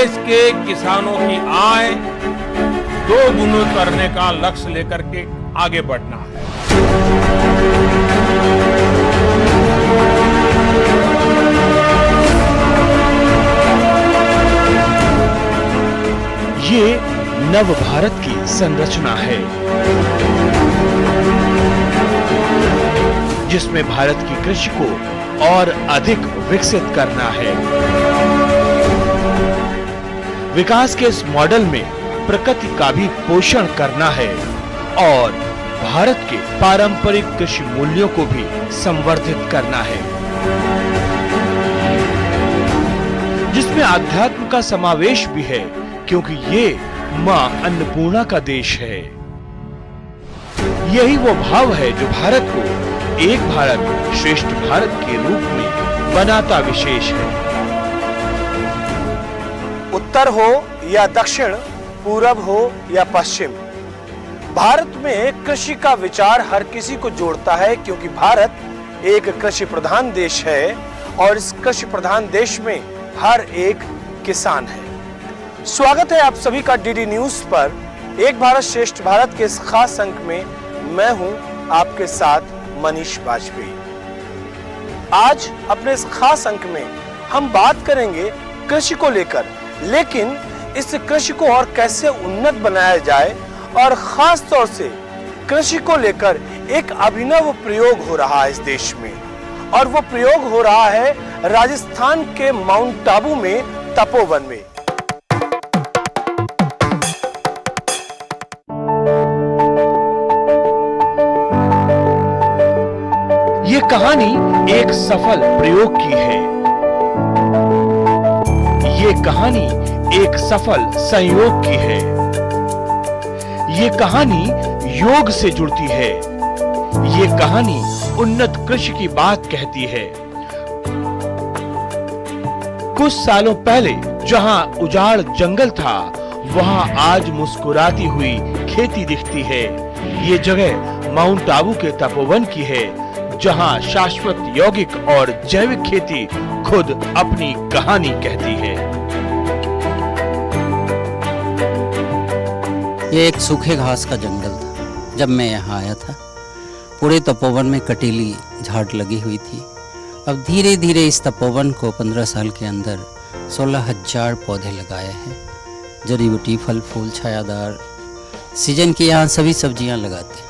देश के किसानों की आय दोगुनी करने का लक्ष्य लेकर के आगे बढ़ना है। ये नव भारत की संरचना है, जिसमें भारत की कृषि को और अधिक विकसित करना है। विकास के इस मॉडल में प्रकृति का भी पोषण करना है और भारत के पारंपरिक कृषि मूल्यों को भी संवर्धित करना है, जिसमें अध्यात्म का समावेश भी है, क्योंकि ये मां अन्नपूर्णा का देश है। यही वो भाव है जो भारत को एक भारत श्रेष्ठ भारत के रूप में बनाता विशेष है। उत्तर हो या दक्षिण, पूरब हो या पश्चिम, भारत में कृषि का विचार हर किसी को जोड़ता है, क्योंकि भारत एक कृषि प्रधान देश है और इस कृषि प्रधान देश में हर एक किसान है। स्वागत है आप सभी का डीडी न्यूज पर एक भारत श्रेष्ठ भारत के इस खास अंक में। मैं हूं आपके साथ मनीष वाजपेयी। आज अपने इस खास अंक में हम बात करेंगे कृषि को लेकर, लेकिन इस कृषि को और कैसे उन्नत बनाया जाए, और खास तौर से कृषि को लेकर एक अभिनव प्रयोग हो रहा है इस देश में, और वो प्रयोग हो रहा है राजस्थान के माउंट आबू में, तपोवन में। ये कहानी एक सफल प्रयोग की है। ये कहानी एक सफल संयोग की है। ये कहानी योग से जुड़ती है। ये कहानी उन्नत कृषि की बात कहती है। कुछ सालों पहले जहां उजाड़ जंगल था, वहां आज मुस्कुराती हुई खेती दिखती है। ये जगह माउंट आबू के तपोवन की है, जहां शाश्वत यौगिक और जैविक खेती खुद अपनी कहानी कहती है। ये एक सूखे घास का जंगल था जब मैं यहाँ आया था। पूरे तपोवन में कटीली झाड़ लगी हुई थी। अब धीरे धीरे इस तपोवन को 15 साल के अंदर 16,000 पौधे लगाए हैं। जड़ी बूटी, फल फूल, छायादार, सीजन की यहाँ सभी सब्जियाँ लगाते हैं।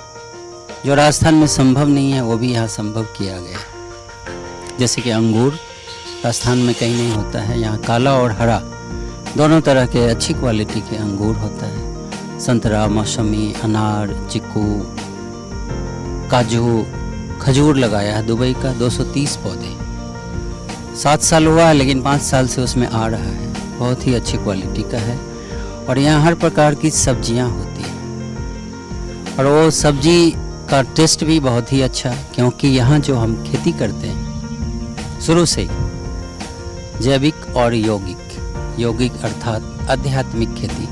जो राजस्थान में संभव नहीं है वो भी यहाँ संभव किया गया है। जैसे कि अंगूर राजस्थान में कहीं नहीं होता है, यहाँ काला और हरा दोनों तरह के अच्छी क्वालिटी के अंगूर होता है। संतरा, मौसमी, अनार, चिक्कू, काजू, खजूर लगाया है दुबई का 230 पौधे। 7 साल हुआ है, लेकिन 5 साल से उसमें आ रहा है। बहुत ही अच्छी क्वालिटी का है और यहाँ हर प्रकार की सब्जियाँ होती हैं, और वो सब्जी का टेस्ट भी बहुत ही अच्छा, क्योंकि यहाँ जो हम खेती करते हैं शुरू से जैविक और यौगिक अर्थात आध्यात्मिक खेती,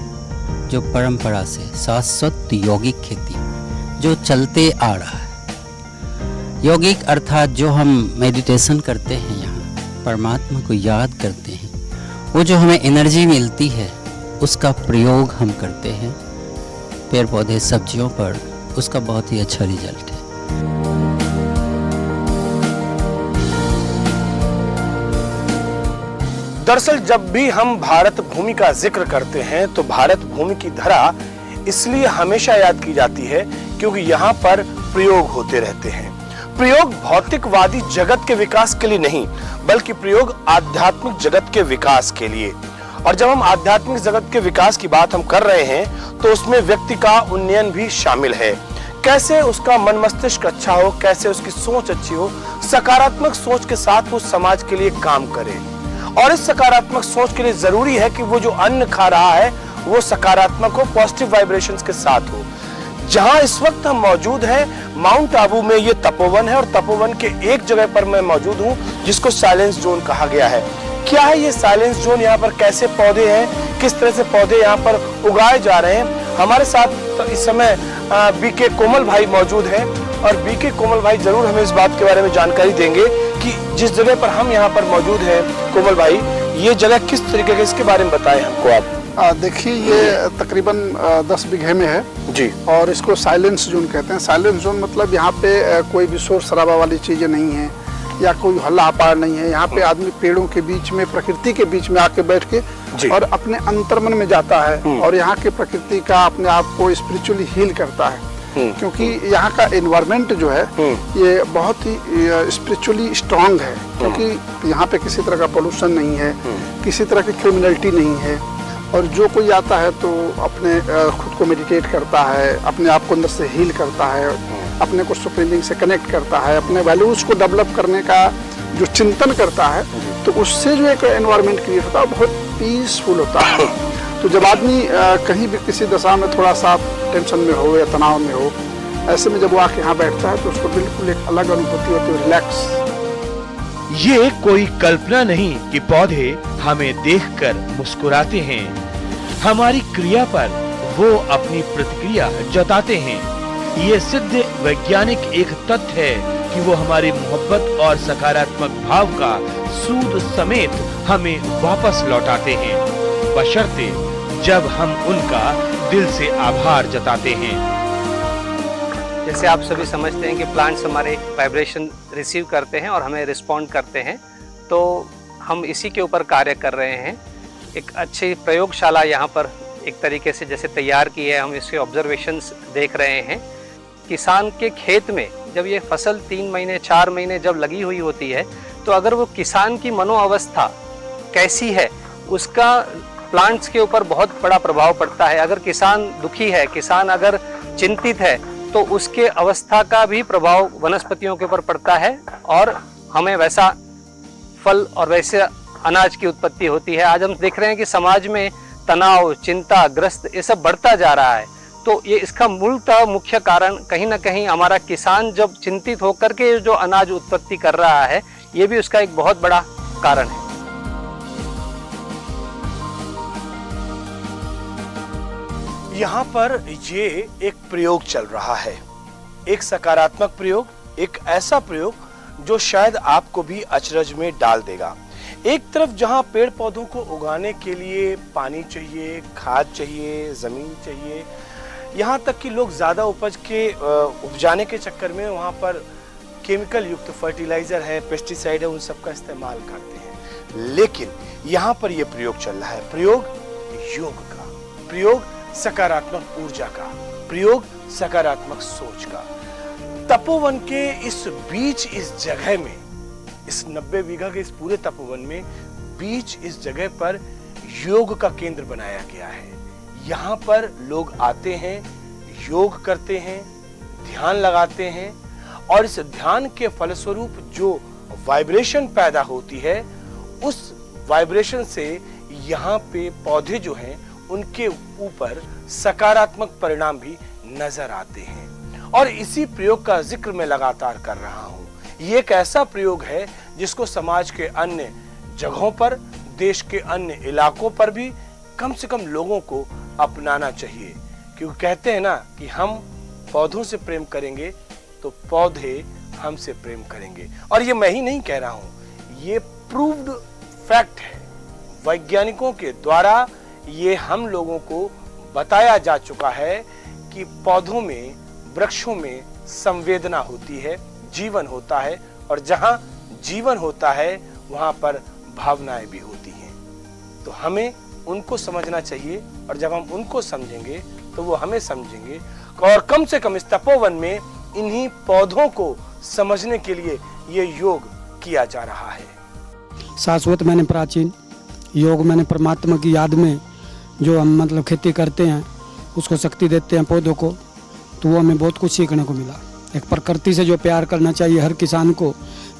जो परंपरा से शाश्वत यौगिक खेती जो चलते आ रहा है। यौगिक अर्थात जो हम मेडिटेशन करते हैं, यहाँ परमात्मा को याद करते हैं, वो जो हमें एनर्जी मिलती है उसका प्रयोग हम करते हैं पेड़ पौधे सब्जियों पर। उसका बहुत ही अच्छा रिजल्ट है। दरअसल जब भी हम भारत भूमि का जिक्र करते हैं तो भारत भूमि की धरा इसलिए हमेशा याद की जाती है क्योंकि यहाँ पर प्रयोग होते रहते हैं। प्रयोग भौतिकवादी जगत के विकास के लिए नहीं, बल्कि प्रयोग आध्यात्मिक जगत के विकास के लिए। और जब हम आध्यात्मिक जगत के विकास की बात हम कर रहे हैं तो उसमें व्यक्ति का उन्नयन भी शामिल है। कैसे उसका मन मस्तिष्क अच्छा हो, कैसे उसकी सोच अच्छी हो, सकारात्मक सोच के साथ वो समाज के लिए काम करे। और इस सकारात्मक सोच के लिए जरूरी है कि वो जो अन्न खा रहा है वो सकारात्मक हो, पॉजिटिव वाइब्रेशंस के साथ हो। जहां इस वक्त हम मौजूद हैं माउंट आबू में, ये तपोवन है और तपोवन के एक जगह पर मैं मौजूद हूं जिसको साइलेंस जोन कहा गया है। क्या है ये साइलेंस जोन, यहाँ पर कैसे पौधे हैं, किस तरह से पौधे यहाँ पर उगाए जा रहे हैं। हमारे साथ इस समय बीके कोमल भाई मौजूद हैं और बीके कोमल भाई जरूर हमें इस बात के बारे में जानकारी देंगे कि जिस जगह पर हम यहाँ पर मौजूद हैं, कोमल भाई, ये जगह किस तरीके की, इसके बारे में बताएं हमको आप। देखिए, ये तकरीबन 10 बीघे में है जी। और इसको साइलेंस जोन कहते हैं। साइलेंस जोन मतलब यहाँ पे कोई भी शोर शराबा वाली चीज़ें नहीं है या कोई हल्ला हपार नहीं है। यहाँ पे आदमी पेड़ों के बीच में, प्रकृति के बीच में आके बैठ के और अपने अंतर्मन में जाता है और यहाँ के प्रकृति का अपने आप को स्पिरिचुअली हील करता है। क्योंकि यहाँ का एनवायरनमेंट जो है ये बहुत ही स्पिरिचुअली स्ट्रांग है, क्योंकि यहाँ पे किसी तरह का पोल्यूशन नहीं है, किसी तरह की क्रिमिनलिटी नहीं है। और जो कोई आता है तो अपने खुद को मेडिटेट करता है, अपने आप को अंदर से हील करता है, अपने को सुप्रीम बीइंग से कनेक्ट करता है, अपने वैल्यूज को डेवलप करने का जो चिंतन करता है, तो उससे जो एक एनवायरनमेंट क्रिएट होता है बहुत पीसफुल होता है। तो जब आदमी कहीं भी किसी दशा में थोड़ा सा टेंशन में हो या तनाव में हो, ऐसे में जब वो आके यहाँ बैठता है तो उसको बिल्कुल एक अलग अनुभूति होती है, रिलैक्स। ये कोई कल्पना नहीं कि पौधे हमें देखकर मुस्कुराते हैं, हमारी क्रिया पर वो अपनी प्रतिक्रिया जताते हैं। ये सिद्ध वैज्ञानिक एक तथ्य है कि वो हमारी मोहब्बत और सकारात्मक भाव का सूद समेत हमें वापस लौटाते हैं, बशर्ते जब हम उनका दिल से आभार जताते हैं। जैसे आप सभी समझते हैं कि प्लांट्स हमारे वाइब्रेशन रिसीव करते हैं और हमें रिस्पॉन्ड करते हैं, तो हम इसी के ऊपर कार्य कर रहे हैं। एक अच्छी प्रयोगशाला यहाँ पर एक तरीके से जैसे तैयार की है, हम इसके ऑब्जर्वेशंस देख रहे हैं। किसान के खेत में जब ये फसल 3 महीने 4 महीने जब लगी हुई होती है, तो अगर वो किसान की मनोअवस्था कैसी है उसका प्लांट्स के ऊपर बहुत बड़ा प्रभाव पड़ता है। अगर किसान दुखी है, किसान अगर चिंतित है, तो उसके अवस्था का भी प्रभाव वनस्पतियों के ऊपर पड़ता है और हमें वैसा फल और वैसे अनाज की उत्पत्ति होती है। आज हम देख रहे हैं कि समाज में तनाव, चिंता, ग्रस्त ये सब बढ़ता जा रहा है। तो ये इसका मूलतः मुख्य कारण कहीं ना कहीं हमारा किसान जब चिंतित होकर के जो अनाज उत्पत्ति कर रहा है, ये भी उसका एक बहुत बड़ा कारण है। यहाँ पर ये एक प्रयोग चल रहा है, एक सकारात्मक प्रयोग, एक ऐसा प्रयोग जो शायद आपको भी अचरज में डाल देगा। एक तरफ जहाँ पेड़ पौधों को उगाने के लिए पानी चाहिए, खाद चाहिए, जमीन चाहिए, यहाँ तक कि लोग ज्यादा उपज के उपजाने के चक्कर में वहाँ पर केमिकल युक्त फर्टिलाइजर है, पेस्टिसाइड है, उन सब का इस्तेमाल करते हैं। लेकिन यहाँ पर यह प्रयोग चल रहा है, प्रयोग योग का, प्रयोग सकारात्मक ऊर्जा का, प्रयोग सकारात्मक सोच का। तपोवन के इस बीच, इस जगह में, इस 90 बीघा के इस पूरे तपोवन में बीच इस जगह पर योग का केंद्र बनाया गया है। यहाँ पर लोग आते हैं, योग करते हैं, ध्यान लगाते हैं और इस ध्यान के फलस्वरूप जो वाइब्रेशन पैदा होती है, उस वाइब्रेशन से यहाँ पे पौधे जो हैं उनके ऊपर सकारात्मक परिणाम भी नजर आते हैं। और इसी प्रयोग का जिक्र मैं लगातार कर रहा हूँ। ये एक ऐसा प्रयोग है जिसको समाज के अन्य जगहों पर, देश के अन्य इलाकों पर भी कम से कम लोगों को अपनाना चाहिए, क्योंकि कहते हैं ना कि हम पौधों से प्रेम करेंगे तो पौधे हमसे प्रेम करेंगे। और ये मैं ही नहीं कह रहा हूँ, ये प्रूव्ड फैक्ट है, वैज्ञानिकों के द्वारा ये हम लोगों को बताया जा चुका है कि पौधों में, वृक्षों में संवेदना होती है, जीवन होता है, और जहां जीवन होता है वहां पर भावनाएं भी होती हैं। तो हमें उनको समझना चाहिए, और जब हम उनको समझेंगे तो वो हमें समझेंगे। और कम से कम इस तपोवन में इन्हीं पौधों को समझने के लिए ये योग किया जा रहा है। शाश्वत मैंने प्राचीन, योग मैंने परमात्मा की याद में जो हम मतलब खेती करते हैं, उसको शक्ति देते हैं पौधों को, तो वो हमें बहुत कुछ सीखने को मिला। एक प्रकृति से जो प्यार करना चाहिए हर किसान को,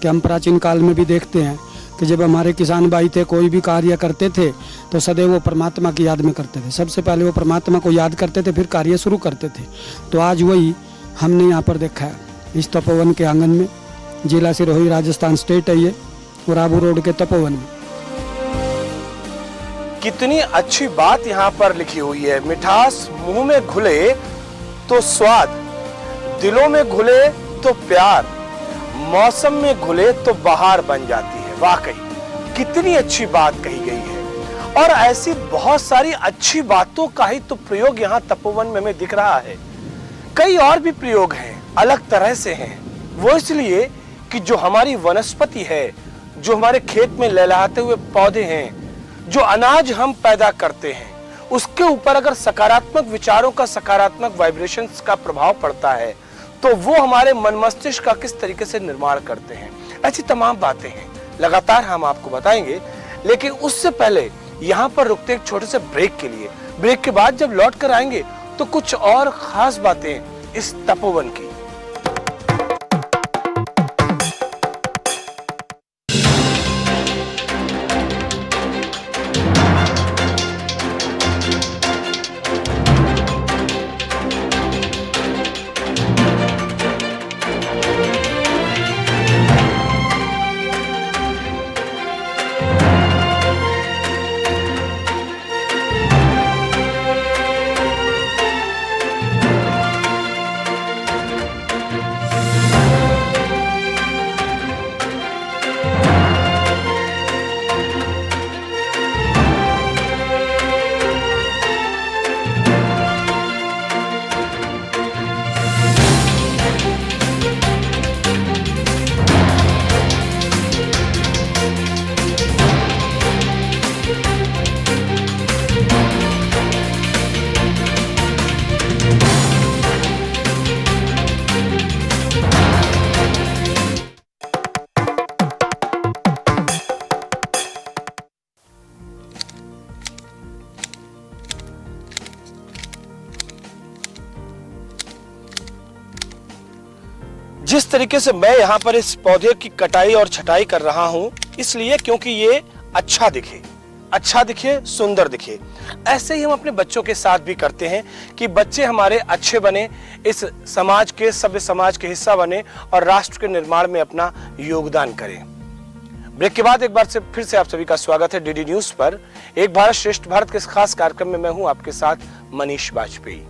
कि हम प्राचीन काल में भी देखते हैं कि जब हमारे किसान भाई थे, कोई भी कार्य करते थे तो सदैव वो परमात्मा की याद में करते थे। सबसे पहले वो परमात्मा को याद करते थे, फिर कार्य शुरू करते थे। तो आज वही हमने यहाँ पर देखा है, इस तपोवन के आंगन में। जिला सिरोही, राजस्थान स्टेट है ये, और आबू रोड के तपोवन में। कितनी अच्छी बात यहाँ पर लिखी हुई है। मिठास मुंह में घुले तो स्वाद, दिलों में घुले तो प्यार, मौसम में घुले तो बहार बन जाती है। वाकई कितनी अच्छी बात कही गई है। और ऐसी बहुत सारी अच्छी बातों का ही तो प्रयोग यहाँ तपोवन में हमें दिख रहा है। कई और भी प्रयोग हैं, अलग तरह से हैं। वो इसलिए कि जो हमारी वनस्पति है, जो हमारे खेत में लहलहाते हुए पौधे हैं, जो अनाज हम पैदा करते हैं, उसके ऊपर अगर सकारात्मक विचारों का, सकारात्मक वाइब्रेशंस का प्रभाव पड़ता है तो वो हमारे मन मस्तिष्क का किस तरीके से निर्माण करते हैं। ऐसी तमाम बातें हैं, लगातार हम आपको बताएंगे। लेकिन उससे पहले यहाँ पर रुकते एक छोटे से ब्रेक के लिए। ब्रेक के बाद जब लौट कर आएंगे तो कुछ और खास बातें इस तपोवन की। जिस तरीके से मैं यहाँ पर इस पौधे की कटाई और छटाई कर रहा हूँ, इसलिए क्योंकि ये अच्छा दिखे, सुंदर दिखे। ऐसे ही हम अपने बच्चों के साथ भी करते हैं कि बच्चे हमारे अच्छे बने, इस समाज के, सभ्य समाज के हिस्सा बने और राष्ट्र के निर्माण में अपना योगदान करें। ब्रेक के बाद एक बार से फिर से आप सभी का स्वागत है डीडी न्यूज पर। एक भारत श्रेष्ठ भारत के इस खास कार्यक्रम में मैं हूं आपके साथ मनीष वाजपेयी।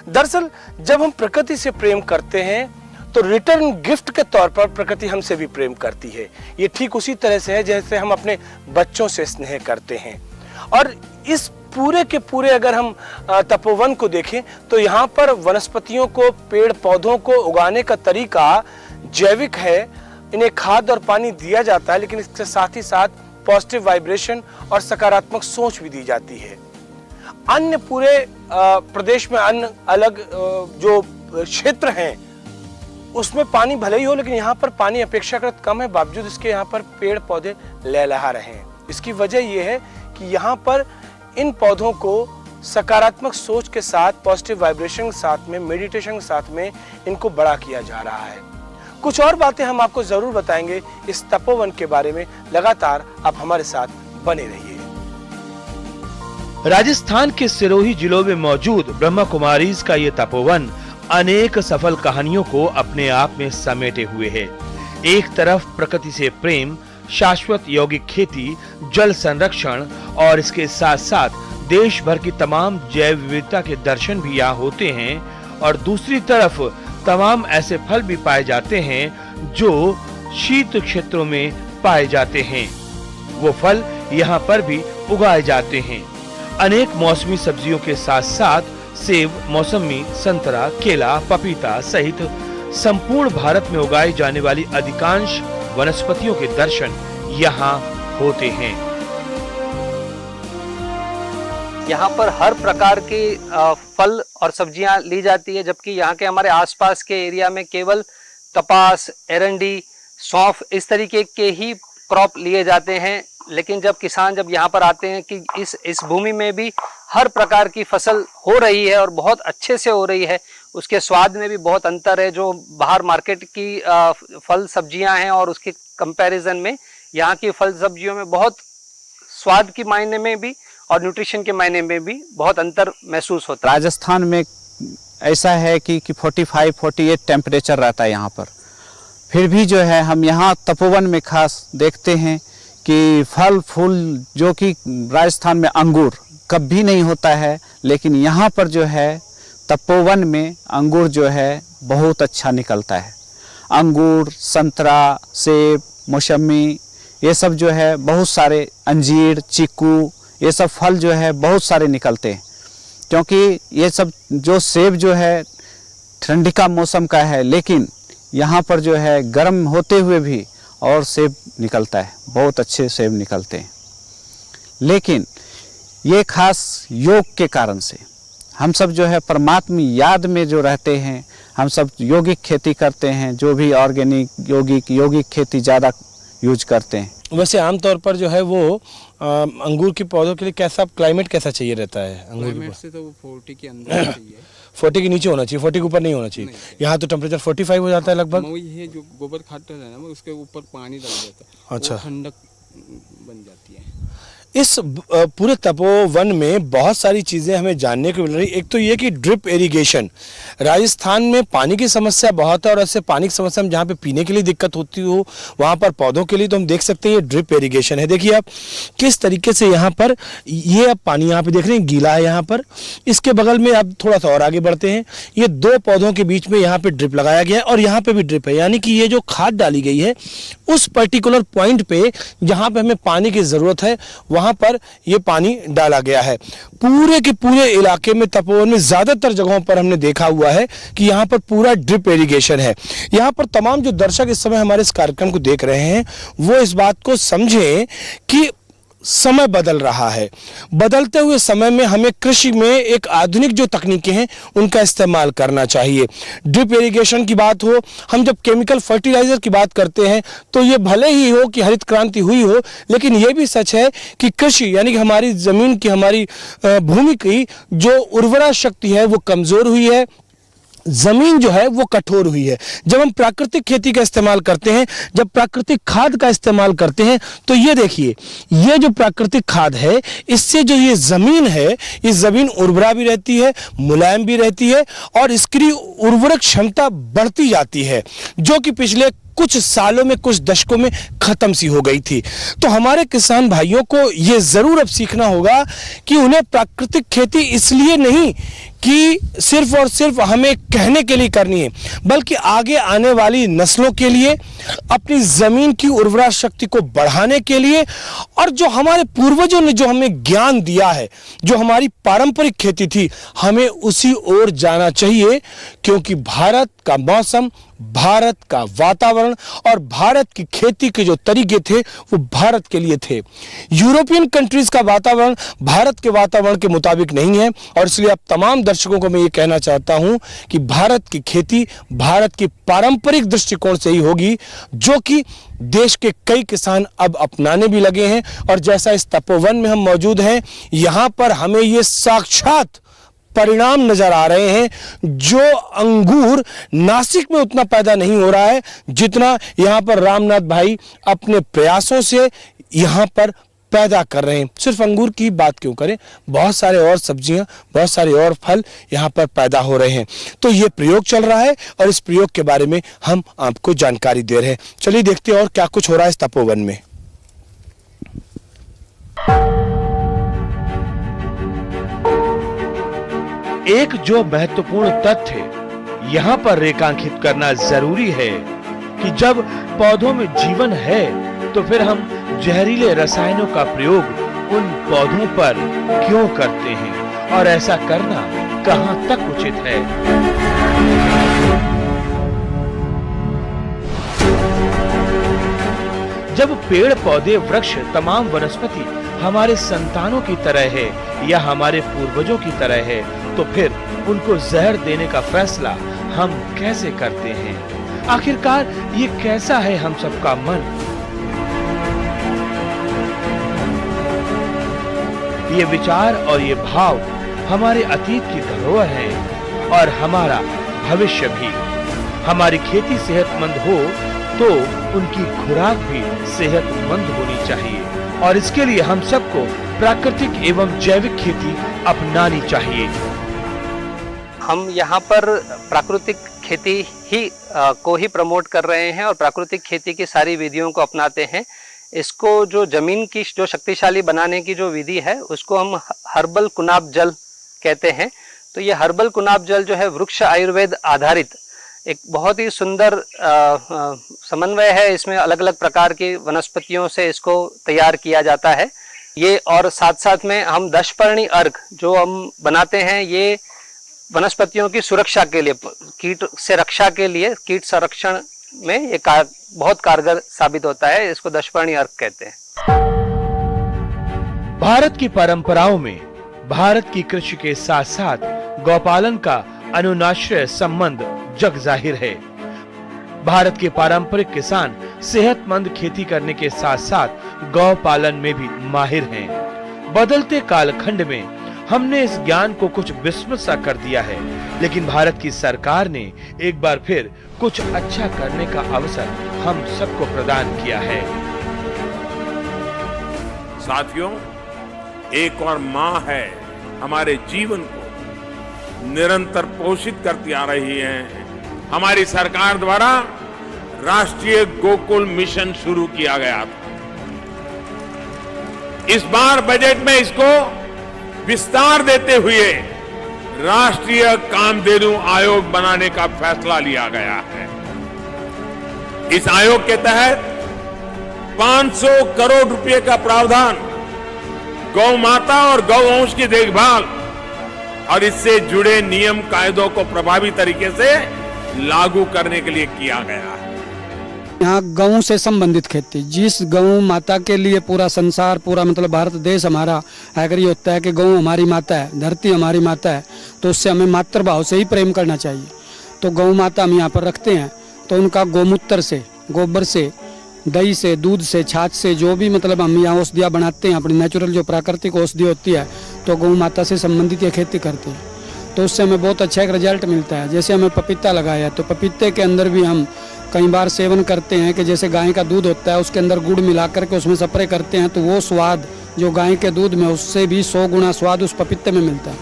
दरअसल जब हम प्रकृति से प्रेम करते हैं तो रिटर्न गिफ्ट के तौर पर प्रकृति हमसे भी प्रेम करती है। ये ठीक उसी तरह से है जैसे हम अपने बच्चों से स्नेह करते हैं। और इस पूरे के पूरे अगर हम तपोवन को देखें तो यहाँ पर वनस्पतियों को, पेड़ पौधों को उगाने का तरीका जैविक है। इन्हें खाद और पानी दिया जाता है, लेकिन इसके साथ ही साथ पॉजिटिव वाइब्रेशन और सकारात्मक सोच भी दी जाती है। अन्य पूरे प्रदेश में अन्य अलग जो क्षेत्र हैं उसमें पानी भले ही हो, लेकिन यहाँ पर पानी अपेक्षाकृत कम है, बावजूद इसके यहाँ पर पेड़ पौधे लहलहा रहे हैं। इसकी वजह यह है कि यहाँ पर इन पौधों को सकारात्मक सोच के साथ, पॉजिटिव वाइब्रेशन के साथ में, मेडिटेशन के साथ में इनको बड़ा किया जा रहा है। कुछ और बातें हम आपको जरूर बताएंगे इस तपोवन के बारे में। लगातार आप हमारे साथ बने रहिए। राजस्थान के सिरोही जिलों में मौजूद ब्रह्मा कुमारीज का ये तपोवन अनेक सफल कहानियों को अपने आप में समेटे हुए है। एक तरफ प्रकृति से प्रेम, शाश्वत यौगिक खेती, जल संरक्षण और इसके साथ साथ देश भर की तमाम जैव विविधता के दर्शन भी यहाँ होते हैं, और दूसरी तरफ तमाम ऐसे फल भी पाए जाते हैं जो शीत क्षेत्रों में पाए जाते हैं। वो फल यहाँ पर भी उगाए जाते हैं। अनेक मौसमी सब्जियों के साथ साथ सेब, मौसमी, संतरा, केला, पपीता सहित संपूर्ण भारत में उगाई जाने वाली अधिकांश वनस्पतियों के दर्शन यहाँ होते हैं। यहाँ पर हर प्रकार के फल और सब्जियां ली जाती है, जबकि यहाँ के हमारे आसपास के एरिया में केवल कपास, एरंडी, सौंफ इस तरीके के ही क्रॉप लिए जाते हैं। लेकिन जब किसान यहाँ पर आते हैं कि इस भूमि में भी हर प्रकार की फसल हो रही है और बहुत अच्छे से हो रही है, उसके स्वाद में भी बहुत अंतर है। जो बाहर मार्केट की फल सब्जियां हैं और उसके कंपैरिजन में यहाँ की फल सब्जियों में बहुत स्वाद की मायने में भी और न्यूट्रिशन के मायने में भी बहुत अंतर महसूस होता है। राजस्थान में ऐसा है कि 45-48 टेम्परेचर रहता है यहाँ पर, फिर भी जो है हम यहाँ तपोवन में खास देखते हैं कि फल फूल, जो कि राजस्थान में अंगूर कभी नहीं होता है, लेकिन यहाँ पर जो है तपोवन में अंगूर जो है बहुत अच्छा निकलता है। अंगूर, संतरा, सेब, मौसमी ये सब जो है बहुत सारे अंजीर, चीकू, ये सब फल जो है बहुत सारे निकलते हैं, क्योंकि ये सब जो सेब जो है ठंडी का मौसम का है, लेकिन यहाँ पर जो है गर्म होते हुए भी और सेब निकलता है, बहुत अच्छे सेब निकलते हैं। लेकिन ये खास योग के कारण से हम सब जो है परमात्मा याद में जो रहते हैं, हम सब यौगिक खेती करते हैं, जो भी ऑर्गेनिक यौगिक खेती ज़्यादा यूज करते हैं। वैसे आमतौर पर जो है वो अंगूर के पौधों के लिए कैसा क्लाइमेट कैसा चाहिए रहता है? अंगूर के से तो वो 40 के अंदर चाहिए। 40 के नीचे होना चाहिए, 40 के ऊपर नहीं होना चाहिए। यहाँ तो टेम्परेचर 45 हो जाता है लगभग। वही है जो गोबर खाद है ना, उसके ऊपर पानी डाल देता है, अच्छा, ठंडक बन जाती है। इस पूरे तपोवन में बहुत सारी चीज़ें हमें जानने को मिल रही। एक तो ये कि ड्रिप इरिगेशन, राजस्थान में पानी की समस्या बहुत है, और ऐसे पानी की समस्या में जहाँ पे पीने के लिए दिक्कत होती हो वहाँ पर पौधों के लिए तो हम देख सकते हैं ये ड्रिप इरिगेशन है। देखिए आप किस तरीके से यहाँ पर ये अब पानी यहाँ पे देख रहे हैं गीला है यहाँ पर। इसके बगल में अब थोड़ा सा और आगे बढ़ते हैं, ये 2 पौधों के बीच में यहाँ पे ड्रिप लगाया गया है और यहाँ पे भी ड्रिप है, यानी कि ये जो खाद डाली गई है उस पर्टिकुलर पॉइंट पे जहाँ पे हमें पानी की ज़रूरत है वहाँ पर ये पानी डाला गया है। पूरे के पूरे इलाके में तपोवन में ज़्यादातर जगहों पर हमने देखा हुआ है कि यहाँ पर पूरा ड्रिप इरिगेशन है। यहाँ पर तमाम जो दर्शक इस समय हमारे इस कार्यक्रम को देख रहे हैं वो इस बात को समझें कि समय बदल रहा है। बदलते हुए समय में हमें कृषि में एक आधुनिक जो तकनीकें हैं उनका इस्तेमाल करना चाहिए। ड्रिप इरिगेशन की बात हो, हम जब केमिकल फर्टिलाइजर की बात करते हैं तो ये भले ही हो कि हरित क्रांति हुई हो, लेकिन ये भी सच है कि कृषि यानी कि हमारी जमीन की, हमारी भूमि की जो उर्वरा शक्ति है वो कमजोर हुई है, जमीन जो है वो कठोर हुई है। जब हम प्राकृतिक खेती का इस्तेमाल करते हैं, जब प्राकृतिक खाद का इस्तेमाल करते हैं, तो ये देखिए ये जो प्राकृतिक खाद है इससे जो ये जमीन है, ये जमीन उर्वरा भी रहती है, मुलायम भी रहती है और इसकी उर्वरक क्षमता बढ़ती जाती है, जो कि पिछले कुछ सालों में, कुछ दशकों में खत्म सी हो गई थी। तो हमारे किसान भाइयों को ये जरूर अब सीखना होगा कि उन्हें प्राकृतिक खेती इसलिए नहीं कि सिर्फ और सिर्फ हमें कहने के लिए करनी है, बल्कि आगे आने वाली नस्लों के लिए, अपनी जमीन की उर्वरा शक्ति को बढ़ाने के लिए, और जो हमारे पूर्वजों ने जो हमें ज्ञान दिया है, जो हमारी पारंपरिक खेती थी, हमें उसी ओर जाना चाहिए। क्योंकि भारत का मौसम, भारत का वातावरण और भारत की खेती के जो तरीके थे वो भारत के लिए थे। यूरोपियन कंट्रीज का वातावरण भारत के वातावरण के मुताबिक नहीं है, और इसलिए अब तमाम दर्शकों को मैं ये कहना चाहता हूं कि भारत की खेती भारत की पारंपरिक दृष्टिकोण से ही होगी, जो कि देश के कई किसान अब अपनाने भी लगे हैं। और जैसा इस तपोवन में हम मौजूद हैं, यहां पर हमें ये साक्षात परिणाम नजर आ रहे हैं। जो अंगूर नासिक में उतना पैदा नहीं हो रहा है जितना यहां पर रामनाथ भाई अपने प्रयासों से यहां पर पैदा कर रहे हैं। सिर्फ अंगूर की बात क्यों करें, बहुत सारे और सब्जियां, बहुत सारे और फल यहां पर पैदा हो रहे हैं। तो ये प्रयोग चल रहा है और इस प्रयोग के बारे में हम आपको जानकारी दे रहे हैं। चलिए देखते हैं और क्या कुछ हो रहा है इस तपोवन में। एक जो महत्वपूर्ण तथ्य यहाँ पर रेखांकित करना जरूरी है कि जब पौधों में जीवन है तो फिर हम जहरीले रसायनों का प्रयोग उन पौधों पर क्यों करते हैं और ऐसा करना कहां तक उचित है। जब पेड़ पौधे, वृक्ष, तमाम वनस्पति हमारे संतानों की तरह है या हमारे पूर्वजों की तरह है, तो फिर उनको जहर देने का फैसला हम कैसे करते हैं? आखिरकार ये कैसा है हम सबका मन? ये विचार और ये भाव हमारे अतीत की धरोहर है और हमारा भविष्य भी। हमारी खेती सेहतमंद हो तो उनकी खुराक भी सेहतमंद होनी चाहिए, और इसके लिए हम सबको प्राकृतिक एवं जैविक खेती अपनानी चाहिए। हम यहाँ पर प्राकृतिक खेती ही को ही प्रमोट कर रहे हैं और प्राकृतिक खेती की सारी विधियों को अपनाते हैं। इसको जो जमीन की जो शक्तिशाली बनाने की जो विधि है उसको हम हर्बल कुनाब जल कहते हैं। तो ये हर्बल कुनाब जल जो है वृक्ष आयुर्वेद आधारित एक बहुत ही सुंदर समन्वय है। इसमें अलग अलग प्रकार की वनस्पतियों से इसको तैयार किया जाता है ये, और साथ साथ में हम दशपर्णी अर्घ जो हम बनाते हैं ये वनस्पतियों की सुरक्षा के लिए, कीट से रक्षा के लिए, कीट संरक्षण में ये बहुत कारगर साबित होता है। इसको दशपर्णी अर्घ कहते हैं। भारत की परंपराओं में भारत की कृषि के साथ साथ गौपालन का अनुनाश्रय संबंध जग जाहिर है। भारत के पारंपरिक किसान सेहतमंद खेती करने के साथ साथ गौ पालन में भी माहिर हैं। बदलते कालखंड में हमने इस ज्ञान को कुछ विस्मृत सा कर दिया है, लेकिन भारत की सरकार ने एक बार फिर कुछ अच्छा करने का अवसर हम सबको प्रदान किया है। साथियों, एक और माँ है हमारे जीवन को निरंतर पोषित करती आ रही है। हमारी सरकार द्वारा राष्ट्रीय गोकुल मिशन शुरू किया गया था। इस बार बजट में इसको विस्तार देते हुए राष्ट्रीय कामधेनु आयोग बनाने का फैसला लिया गया है। इस आयोग के तहत 500 करोड़ रुपए का प्रावधान गौ माता और गौवंश की देखभाल और इससे जुड़े नियम कायदों को प्रभावी तरीके से लागू करने के लिए किया गया है। यहाँ गऊ से संबंधित खेती, जिस गऊ माता के लिए पूरा संसार, पूरा मतलब भारत देश हमारा अगर ये होता है कि गऊ हमारी माता है, धरती हमारी माता है, तो उससे हमें मातृभाव से ही प्रेम करना चाहिए। तो गऊ माता हम यहाँ पर रखते हैं, तो उनका गोमूत्र से, गोबर से, दही से, दूध से, छाछ से, जो भी मतलब हम यहाँ औषधियाँ बनाते हैं, अपनी नेचुरल जो प्राकृतिक औषधि होती है, तो गौ माता से संबंधित ये खेती करते हैं। तो उससे हमें बहुत अच्छा एक रिजल्ट मिलता है। जैसे हमें पपीता लगाया, तो पपीते के अंदर भी हम कई बार सेवन करते हैं कि जैसे गाय का दूध होता है, उसके अंदर गुड़ मिला करके उसमें स्प्रे करते हैं, तो वो स्वाद जो गाय के दूध में, उससे भी 100 गुना स्वाद उस पपीते में मिलता है।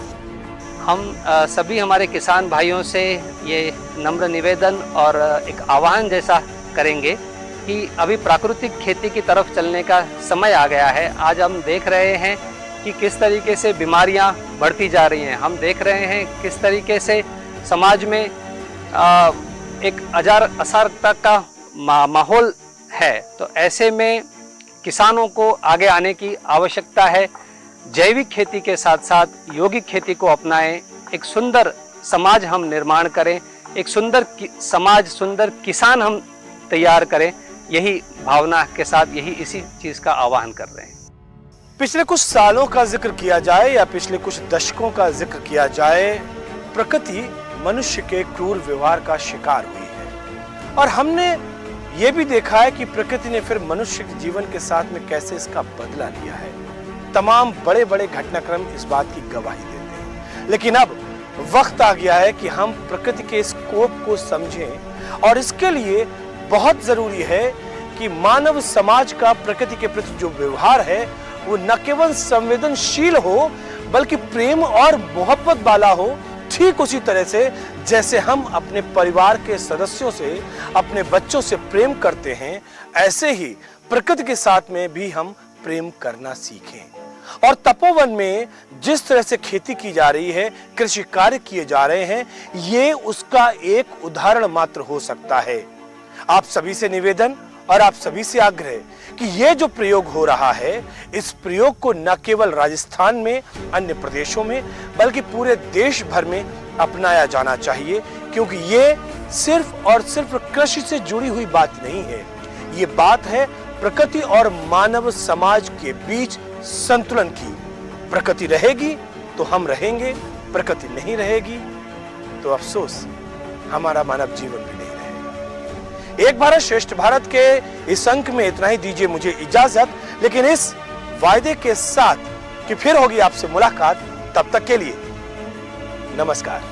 हम सभी हमारे किसान भाइयों से ये नम्र निवेदन और एक आह्वान जैसा करेंगे कि अभी प्राकृतिक खेती की तरफ चलने का समय आ गया है। आज हम देख रहे हैं कि किस तरीके से बीमारियां बढ़ती जा रही हैं। हम देख रहे हैं किस तरीके से समाज में एक अराजकता का माहौल है। तो ऐसे में किसानों को आगे आने की आवश्यकता है। जैविक खेती के साथ साथ यौगिक खेती को अपनाएं। एक सुंदर समाज हम निर्माण करें, एक सुंदर समाज, सुंदर किसान हम तैयार करें। यही भावना के साथ इसी चीज का आह्वान कर रहे हैं। पिछले कुछ सालों का जिक्र किया जाए या पिछले कुछ दशकों का जिक्र किया जाए, प्रकृति मनुष्य के क्रूर व्यवहार का शिकार हुई है। और हमने ये भी देखा है कि प्रकृति ने फिर मनुष्य के जीवन के साथ में कैसे इसका बदला लिया है। तमाम बड़े बड़े घटनाक्रम इस बात की गवाही देते हैं। लेकिन अब वक्त आ गया है कि हम प्रकृति के स्कोप को समझें, और इसके लिए बहुत जरूरी है कि मानव समाज का प्रकृति के प्रति जो व्यवहार है वो न केवल संवेदनशील हो बल्कि प्रेम और मोहब्बत वाला हो। ठीक उसी तरह से जैसे हम अपने परिवार के सदस्यों से, अपने बच्चों से प्रेम करते हैं, ऐसे ही प्रकृति के साथ में भी हम प्रेम करना सीखें। और तपोवन में जिस तरह से खेती की जा रही है, कृषि कार्य किए जा रहे हैं, ये उसका एक उदाहरण मात्र हो सकता है। आप सभी से निवेदन और आप सभी से आग्रह कि ये जो प्रयोग हो रहा है, इस प्रयोग को न केवल राजस्थान में, अन्य प्रदेशों में, बल्कि पूरे देश भर में अपनाया जाना चाहिए, क्योंकि ये सिर्फ और सिर्फ कृषि से जुड़ी हुई बात नहीं है। ये बात है प्रकृति और मानव समाज के बीच संतुलन की। प्रकृति रहेगी तो हम रहेंगे, प्रकृति नहीं रहेगी तो अफसोस हमारा मानव जीवन भी नहीं रहेगा। एक भारत श्रेष्ठ भारत के इस अंक में इतना ही। दीजिए मुझे इजाजत, लेकिन इस वायदे के साथ कि फिर होगी आपसे मुलाकात। तब तक के लिए नमस्कार।